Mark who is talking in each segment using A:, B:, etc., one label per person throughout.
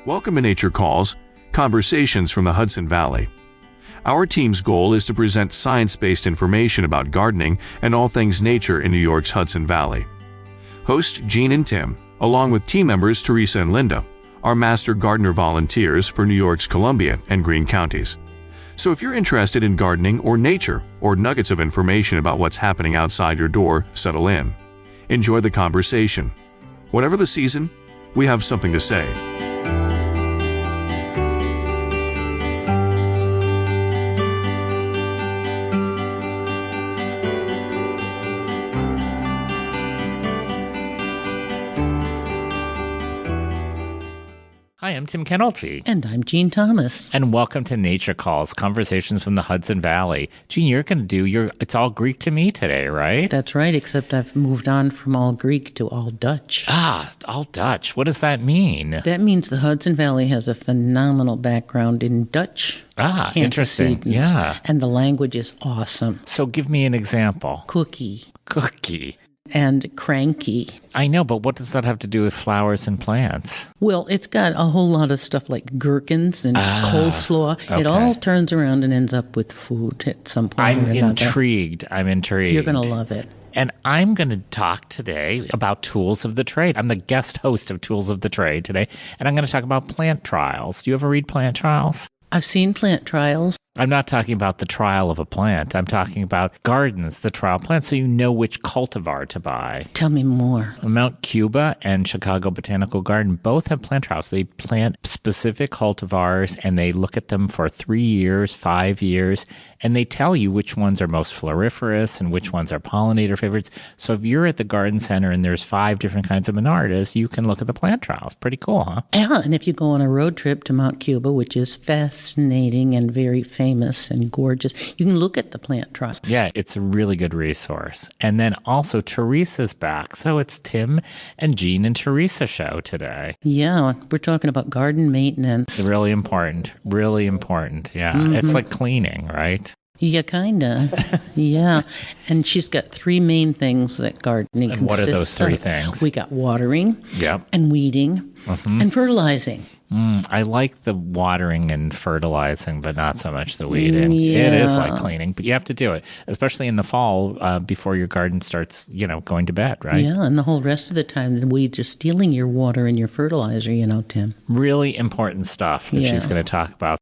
A: Welcome to Nature Calls, Conversations from the Hudson Valley. Our team's goal is to present science-based information about gardening and all things nature in New York's Hudson Valley. Hosts Jean and Tim, along with team members Teresa and Linda, are master gardener volunteers for New York's Columbia and Greene counties. So if you're interested in gardening or nature or nuggets of information about what's happening outside your door, settle in. Enjoy the conversation. Whatever the season, we have something to say.
B: Hi, I'm Tim Kennelty.
C: And I'm Jean Thomas.
B: And welcome to Nature Calls, Conversations from the Hudson Valley. Jean, you're going to do It's All Greek to Me today, right?
C: That's right, except I've moved on from all Greek to all Dutch.
B: All Dutch. What does that mean?
C: That means the Hudson Valley has a phenomenal background in Dutch.
B: Interesting. Yeah.
C: And the language is awesome.
B: So give me an example.
C: Cookie. And cranky.
B: I know, but what does that have to do with flowers and plants?
C: Well, it's got a whole lot of stuff like gherkins and coleslaw. Okay. It all turns around and ends up with food at some point.
B: I'm intrigued. You're
C: going to love it.
B: And I'm going to talk today about tools of the trade. I'm the guest host of Tools of the Trade today, and I'm going to talk about plant trials. Do you ever read plant trials?
C: I've seen plant trials.
B: I'm not talking about the trial of a plant. I'm talking about gardens, the trial plants, so you know which cultivar to buy.
C: Tell me more.
B: Mount Cuba and Chicago Botanical Garden both have plant trials. They plant specific cultivars, and they look at them for 3 years, 5 years, and they tell you which ones are most floriferous and which ones are pollinator favorites. So if you're at the garden center and there's 5 different kinds of Monardas, you can look at the plant trials. Pretty cool, huh?
C: Yeah, and if you go on a road trip to Mount Cuba, which is fascinating and very famous and gorgeous, you can look at the plant trials.
B: Yeah, it's a really good resource. And then also Teresa's back. So it's Tim and Jean and Teresa show today.
C: Yeah, we're talking about garden maintenance.
B: It's really important. Really important. Yeah. Mm-hmm. It's like cleaning, right?
C: Yeah, kind of. Yeah. And she's got 3 main things that gardening consists of.
B: And what are those 3 things?
C: We got watering,
B: yep,
C: and weeding, and fertilizing.
B: I like the watering and fertilizing, but not so much the weeding.
C: Yeah.
B: It is like cleaning, but you have to do it, especially in the fall before your garden starts, going to bed, right?
C: Yeah, and the whole rest of the time, the weeds are stealing your water and your fertilizer, Tim.
B: Really important stuff that she's going to talk about.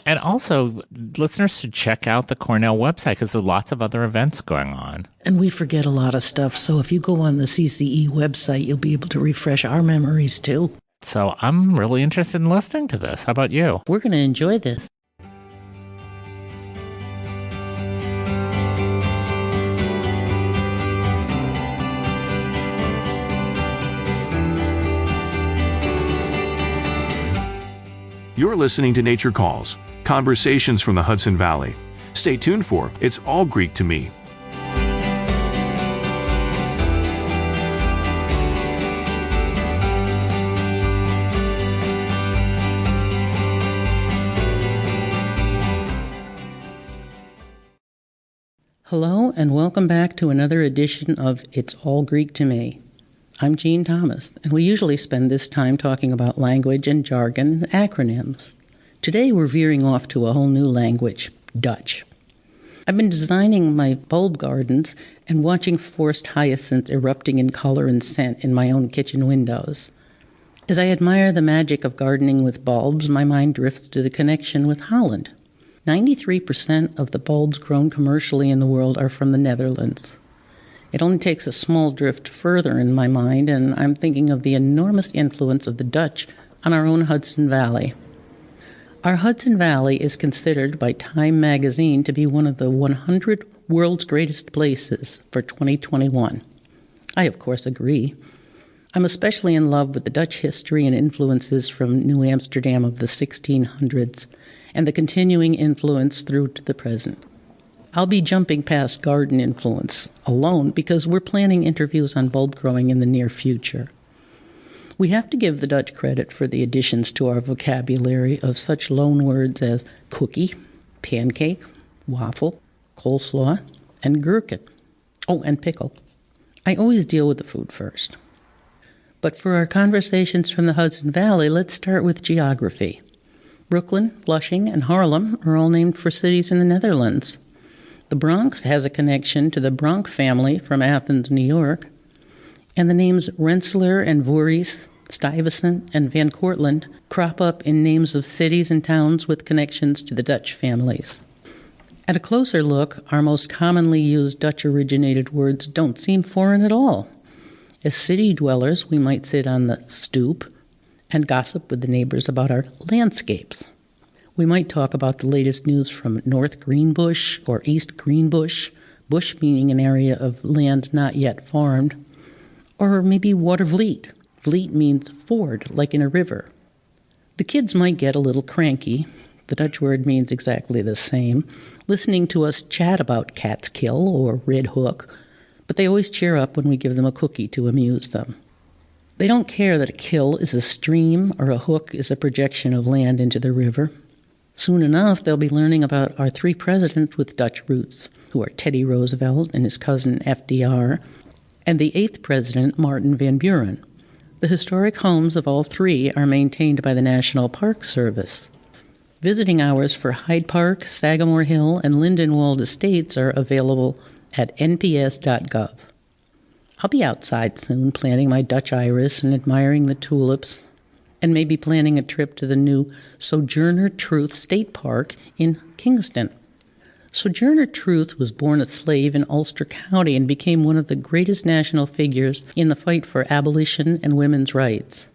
B: And also, listeners should check out the Cornell website because there's lots of other events going on.
C: And we forget a lot of stuff, so if you go on the CCE website, you'll be able to refresh our memories too.
B: So I'm really interested in listening to this. How about you?
C: We're going to enjoy this.
A: You're listening to Nature Calls, Conversations from the Hudson Valley. Stay tuned for It's All Greek to Me.
C: Hello, and welcome back to another edition of It's All Greek to Me. I'm Jean Thomas, and we usually spend this time talking about language and jargon and acronyms. Today we're veering off to a whole new language, Dutch. I've been designing my bulb gardens and watching forest hyacinths erupting in color and scent in my own kitchen windows. As I admire the magic of gardening with bulbs, my mind drifts to the connection with Holland. 93% of the bulbs grown commercially in the world are from the Netherlands. It only takes a small drift further in my mind, and I'm thinking of the enormous influence of the Dutch on our own Hudson Valley. Our Hudson Valley is considered by Time magazine to be one of the 100 world's greatest places for 2021. I, of course, agree. I'm especially in love with the Dutch history and influences from New Amsterdam of the 1600s and the continuing influence through to the present. I'll be jumping past garden influence alone because we're planning interviews on bulb growing in the near future. We have to give the Dutch credit for the additions to our vocabulary of such loan words as cookie, pancake, waffle, coleslaw, and gherkin. Oh, and pickle. I always deal with the food first. But for our conversations from the Hudson Valley, let's start with geography. Brooklyn, Flushing, and Harlem are all named for cities in the Netherlands. The Bronx has a connection to the Bronx family from Athens, New York. And the names Rensselaer and Voorhees, Stuyvesant, and Van Cortlandt crop up in names of cities and towns with connections to the Dutch families. At a closer look, our most commonly used Dutch-originated words don't seem foreign at all. As city dwellers, we might sit on the stoop and gossip with the neighbors about our landscapes. We might talk about the latest news from North Greenbush or East Greenbush, bush meaning an area of land not yet farmed, or maybe Watervliet. Vliet means ford, like in a river. The kids might get a little cranky, the Dutch word means exactly the same, listening to us chat about Catskill or Red Hook, but they always cheer up when we give them a cookie to amuse them. They don't care that a kill is a stream or a hook is a projection of land into the river. Soon enough, they'll be learning about our three presidents with Dutch roots, who are Teddy Roosevelt and his cousin FDR, and the eighth president, Martin Van Buren. The historic homes of all three are maintained by the National Park Service. Visiting hours for Hyde Park, Sagamore Hill, and Lindenwold Estates are available at nps.gov. I'll be outside soon planting my Dutch iris and admiring the tulips, and maybe planning a trip to the new Sojourner Truth State Park in Kingston. Sojourner Truth was born a slave in Ulster County and became one of the greatest national figures in the fight for abolition and women's rights.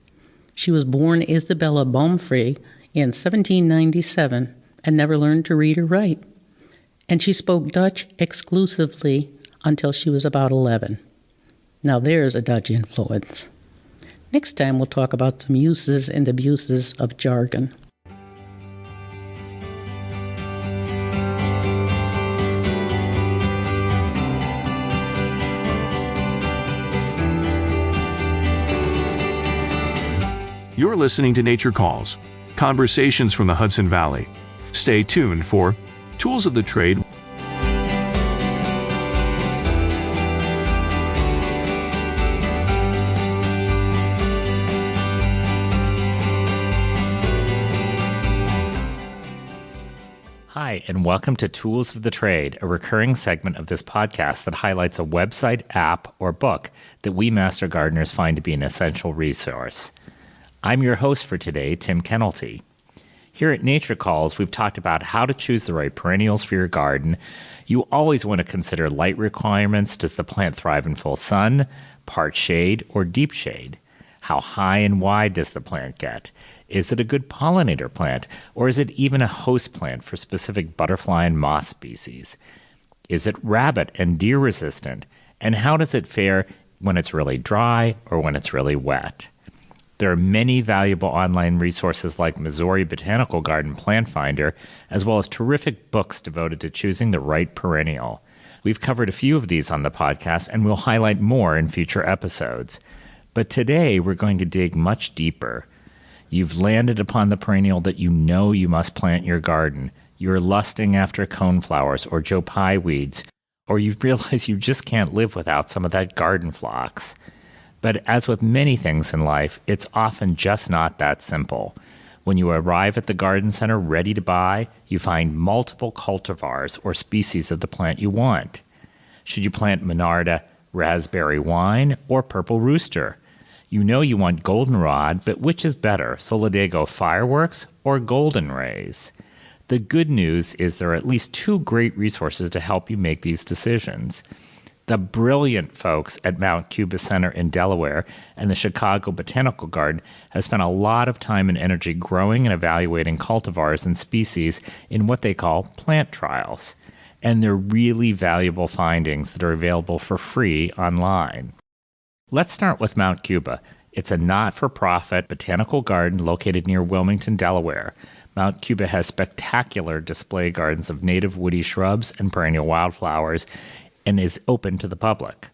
C: She was born Isabella Baumfree in 1797 and never learned to read or write. And she spoke Dutch exclusively until she was about 11. Now there's a Dutch influence. Next time we'll talk about some uses and abuses of jargon.
A: You're listening to Nature Calls, conversations from the Hudson Valley. Stay tuned for Tools of the Trade.
B: Hi, and welcome to Tools of the Trade, a recurring segment of this podcast that highlights a website, app, or book that we master gardeners find to be an essential resource. I'm your host for today, Tim Kennelty. Here at Nature Calls, we've talked about how to choose the right perennials for your garden. You always want to consider light requirements. Does the plant thrive in full sun, part shade, or deep shade? How high and wide does the plant get? Is it a good pollinator plant, or is it even a host plant for specific butterfly and moth species? Is it rabbit and deer resistant? And how does it fare when it's really dry or when it's really wet? There are many valuable online resources like Missouri Botanical Garden Plant Finder, as well as terrific books devoted to choosing the right perennial. We've covered a few of these on the podcast, and we'll highlight more in future episodes. But today, we're going to dig much deeper. You've landed upon the perennial that you know you must plant in your garden. You're lusting after coneflowers or Joe Pye weeds, or you realize you just can't live without some of that garden phlox. But as with many things in life, it's often just not that simple. When you arrive at the garden center ready to buy, you find multiple cultivars or species of the plant you want. Should you plant Monarda raspberry wine or purple rooster? You know you want goldenrod, but which is better, Solidago fireworks or golden rays? The good news is there are at least two great resources to help you make these decisions. The brilliant folks at Mount Cuba Center in Delaware and the Chicago Botanical Garden have spent a lot of time and energy growing and evaluating cultivars and species in what they call plant trials. And they're really valuable findings that are available for free online. Let's start with Mount Cuba. It's a not-for-profit botanical garden located near Wilmington, Delaware. Mount Cuba has spectacular display gardens of native woody shrubs and perennial wildflowers, and is open to the public.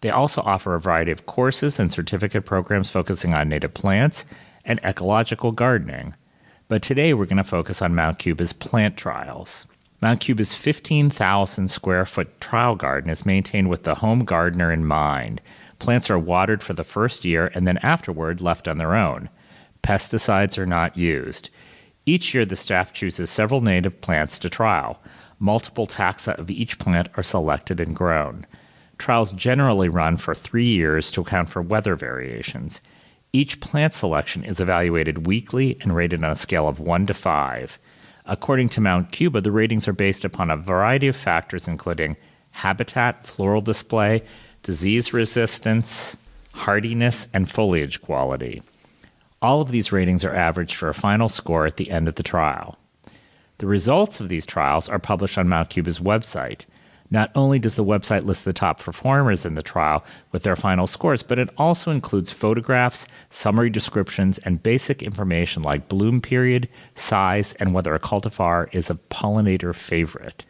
B: They also offer a variety of courses and certificate programs focusing on native plants and ecological gardening. But today we're going to focus on Mount Cuba's plant trials. Mount Cuba's 15,000 square foot trial garden is maintained with the home gardener in mind. Plants are watered for the first year and then afterward left on their own. Pesticides are not used. Each year, the staff chooses several native plants to trial. Multiple taxa of each plant are selected and grown. Trials generally run for 3 years to account for weather variations. Each plant selection is evaluated weekly and rated on a scale of 1 to 5. According to Mount Cuba, the ratings are based upon a variety of factors including habitat, floral display, disease resistance, hardiness, and foliage quality. All of these ratings are averaged for a final score at the end of the trial. The results of these trials are published on Mount Cuba's website. Not only does the website list the top performers in the trial with their final scores, but it also includes photographs, summary descriptions, and basic information like bloom period, size, and whether a cultivar is a pollinator favorite.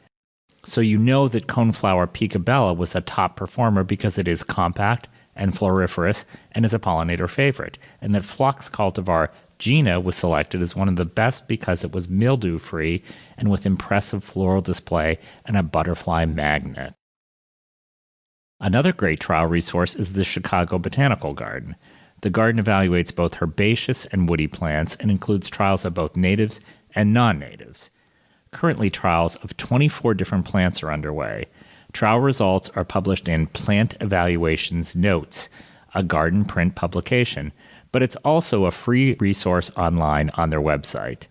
B: So you know that coneflower picabella was a top performer because it is compact and floriferous and is a pollinator favorite, and that phlox cultivar Gina was selected as one of the best because it was mildew-free and with impressive floral display and a butterfly magnet. Another great trial resource is the Chicago Botanical Garden. The garden evaluates both herbaceous and woody plants and includes trials of both natives and non-natives. Currently, trials of 24 different plants are underway. Trial results are published in Plant Evaluations Notes, a garden print publication, but it's also a free resource online on their website.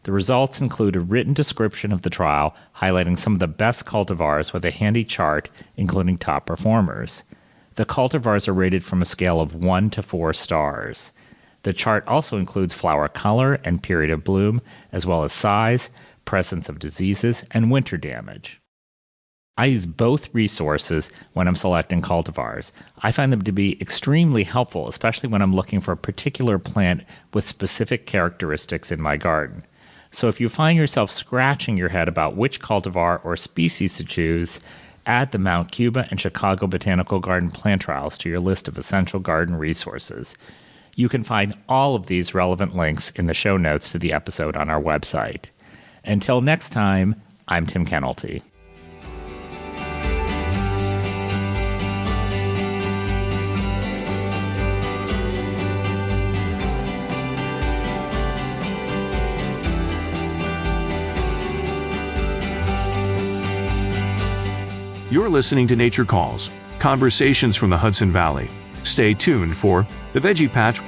B: The results include a written description of the trial highlighting some of the best cultivars with a handy chart including top performers. The cultivars are rated from a scale of 1 to 4 stars. The chart also includes flower color and period of bloom, as well as size, presence of diseases, and winter damage. I use both resources when I'm selecting cultivars. I find them to be extremely helpful, especially when I'm looking for a particular plant with specific characteristics in my garden. So if you find yourself scratching your head about which cultivar or species to choose, add the Mount Cuba and Chicago Botanical Garden plant trials to your list of essential garden resources. You can find all of these relevant links in the show notes to the episode on our website. Until next time, I'm Tim Kennelty.
A: You're listening to Nature Calls, conversations from the Hudson Valley. Stay tuned for The Veggie Patch.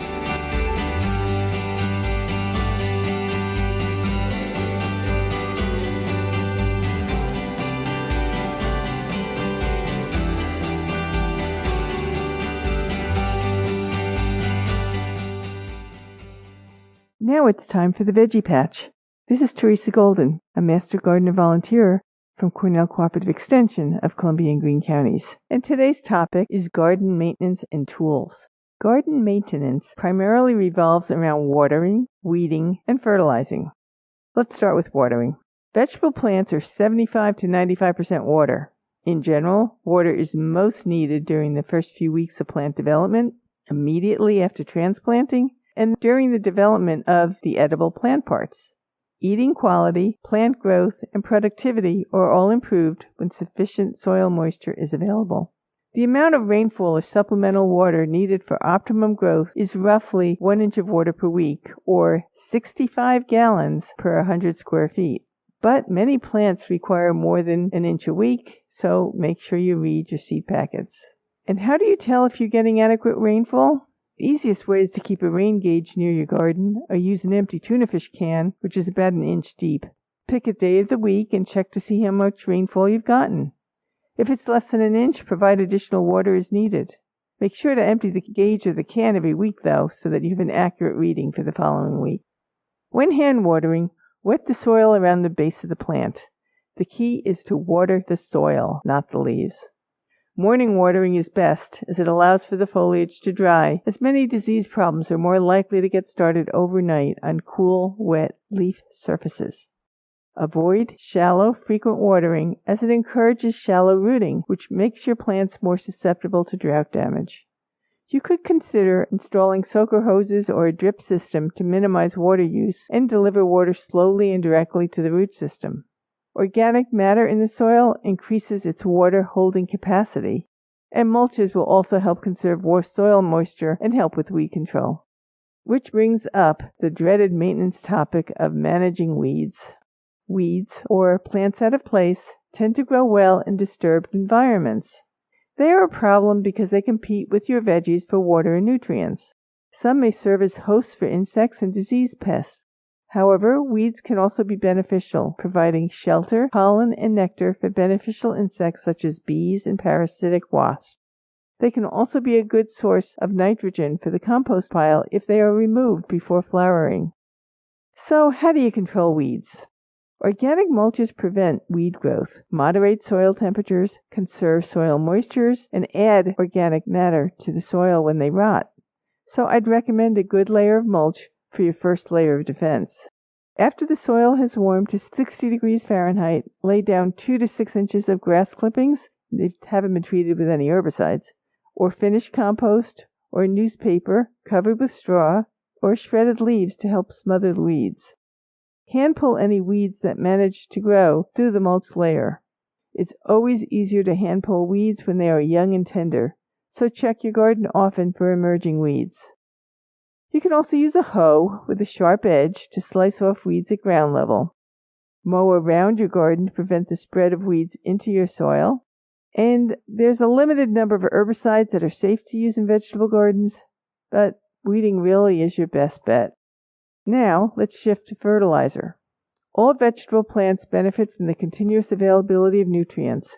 D: Now it's time for the Veggie Patch. This is Teresa Golden, a Master Gardener Volunteer from Cornell Cooperative Extension of Columbia and Greene Counties. And today's topic is garden maintenance and tools. Garden maintenance primarily revolves around watering, weeding, and fertilizing. Let's start with watering. Vegetable plants are 75 to 95% water. In general, water is most needed during the first few weeks of plant development, immediately after transplanting, and during the development of the edible plant parts. Eating quality, plant growth, and productivity are all improved when sufficient soil moisture is available. The amount of rainfall or supplemental water needed for optimum growth is roughly 1 inch of water per week, or 65 gallons per 100 square feet. But many plants require more than an inch a week, so make sure you read your seed packets. And how do you tell if you're getting adequate rainfall? The easiest way is to keep a rain gauge near your garden or use an empty tuna fish can, which is about 1 inch deep. Pick a day of the week and check to see how much rainfall you've gotten. If it's less than 1 inch, provide additional water as needed. Make sure to empty the gauge or the can every week, though, so that you have an accurate reading for the following week. When hand watering, wet the soil around the base of the plant. The key is to water the soil, not the leaves. Morning watering is best, as it allows for the foliage to dry, as many disease problems are more likely to get started overnight on cool, wet leaf surfaces. Avoid shallow, frequent watering, as it encourages shallow rooting, which makes your plants more susceptible to drought damage. You could consider installing soaker hoses or a drip system to minimize water use and deliver water slowly and directly to the root system. Organic matter in the soil increases its water holding capacity, And mulches will also help conserve soil moisture and help with weed control. Which brings up the dreaded maintenance topic of managing weeds. Weeds, or plants out of place, tend to grow well in disturbed environments. They are a problem because they compete with your veggies for water and nutrients. Some may serve as hosts for insects and disease pests. However, weeds can also be beneficial, providing shelter, pollen, and nectar for beneficial insects such as bees and parasitic wasps. They can also be a good source of nitrogen for the compost pile if they are removed before flowering. So, how do you control weeds? Organic mulches prevent weed growth, moderate soil temperatures, conserve soil moistures, and add organic matter to the soil when they rot. So I'd recommend a good layer of mulch for your first layer of defense. After the soil has warmed to 60 degrees Fahrenheit, lay down 2 to 6 inches of grass clippings, if they haven't been treated with any herbicides, or finished compost, or newspaper covered with straw, or shredded leaves to help smother the weeds. Hand pull any weeds that manage to grow through the mulch layer. It's always easier to hand pull weeds when they are young and tender, so check your garden often for emerging weeds. You can also use a hoe with a sharp edge to slice off weeds at ground level. Mow around your garden to prevent the spread of weeds into your soil. And there's a limited number of herbicides that are safe to use in vegetable gardens, but weeding really is your best bet. Now, let's shift to fertilizer. All vegetable plants benefit from the continuous availability of nutrients,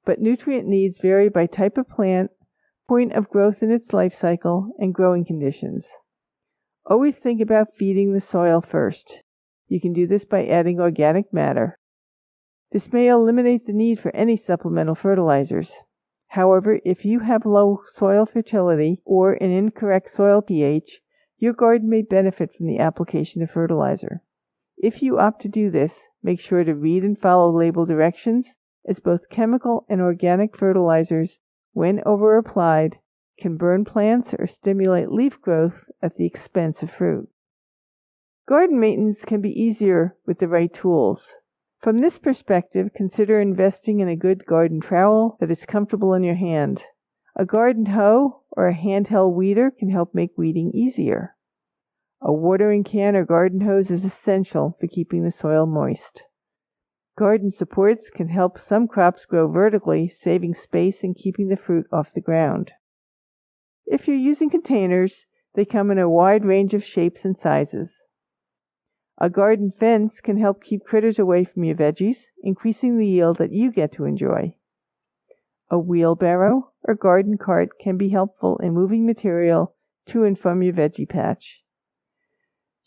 D: but nutrient needs vary by type of plant, point of growth in its life cycle, and growing conditions. Always think about feeding the soil first. You can do this by adding organic matter. This may eliminate the need for any supplemental fertilizers. However, if you have low soil fertility or an incorrect soil pH, your garden may benefit from the application of fertilizer. If you opt to do this, make sure to read and follow label directions, as both chemical and organic fertilizers, when over-applied, can burn plants or stimulate leaf growth at the expense of fruit. Garden maintenance can be easier with the right tools. From this perspective, consider investing in a good garden trowel that is comfortable in your hand. A garden hoe or a handheld weeder can help make weeding easier. A watering can or garden hose is essential for keeping the soil moist. Garden supports can help some crops grow vertically, saving space and keeping the fruit off the ground. If you're using containers, they come in a wide range of shapes and sizes. A garden fence can help keep critters away from your veggies, increasing the yield that you get to enjoy. A wheelbarrow or garden cart can be helpful in moving material to and from your veggie patch.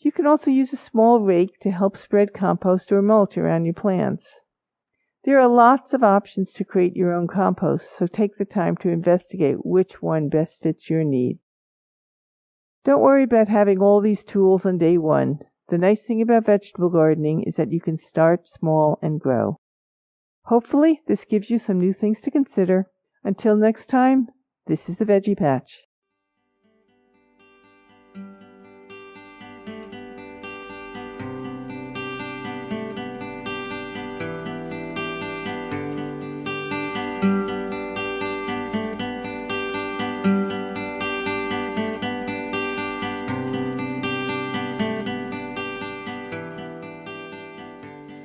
D: You can also use a small rake to help spread compost or mulch around your plants. There are lots of options to create your own compost, so take the time to investigate which one best fits your need. Don't worry about having all these tools on day one. The nice thing about vegetable gardening is that you can start small and grow. Hopefully, this gives you some new things to consider. Until next time, this is the Veggie Patch.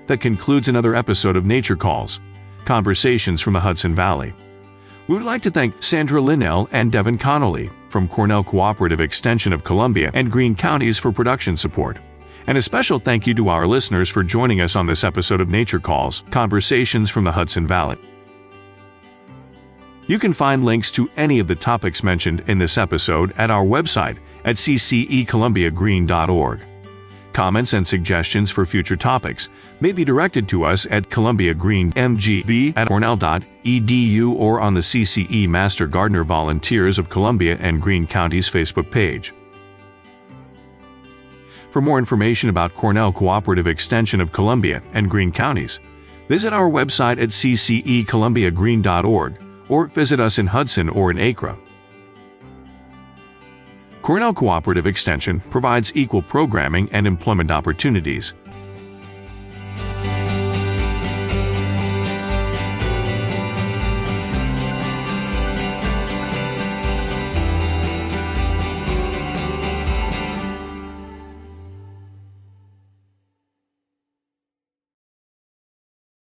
A: That concludes another episode of Nature Calls, Conversations from the Hudson Valley. We would like to thank Sandra Linnell and Devin Connolly from Cornell Cooperative Extension of Columbia and Greene Counties for production support. And a special thank you to our listeners for joining us on this episode of Nature Calls, Conversations from the Hudson Valley. You can find links to any of the topics mentioned in this episode at our website at ccecolumbiagreen.org. Comments and suggestions for future topics may be directed to us at columbiagreenmgb@cornell.edu or on the CCE Master Gardener Volunteers of Columbia and Greene Counties Facebook page. For more information about Cornell Cooperative Extension of Columbia and Greene Counties, visit our website at ccecolumbiagreen.org or visit us in Hudson or in Acre. Cornell Cooperative Extension provides equal programming and employment opportunities.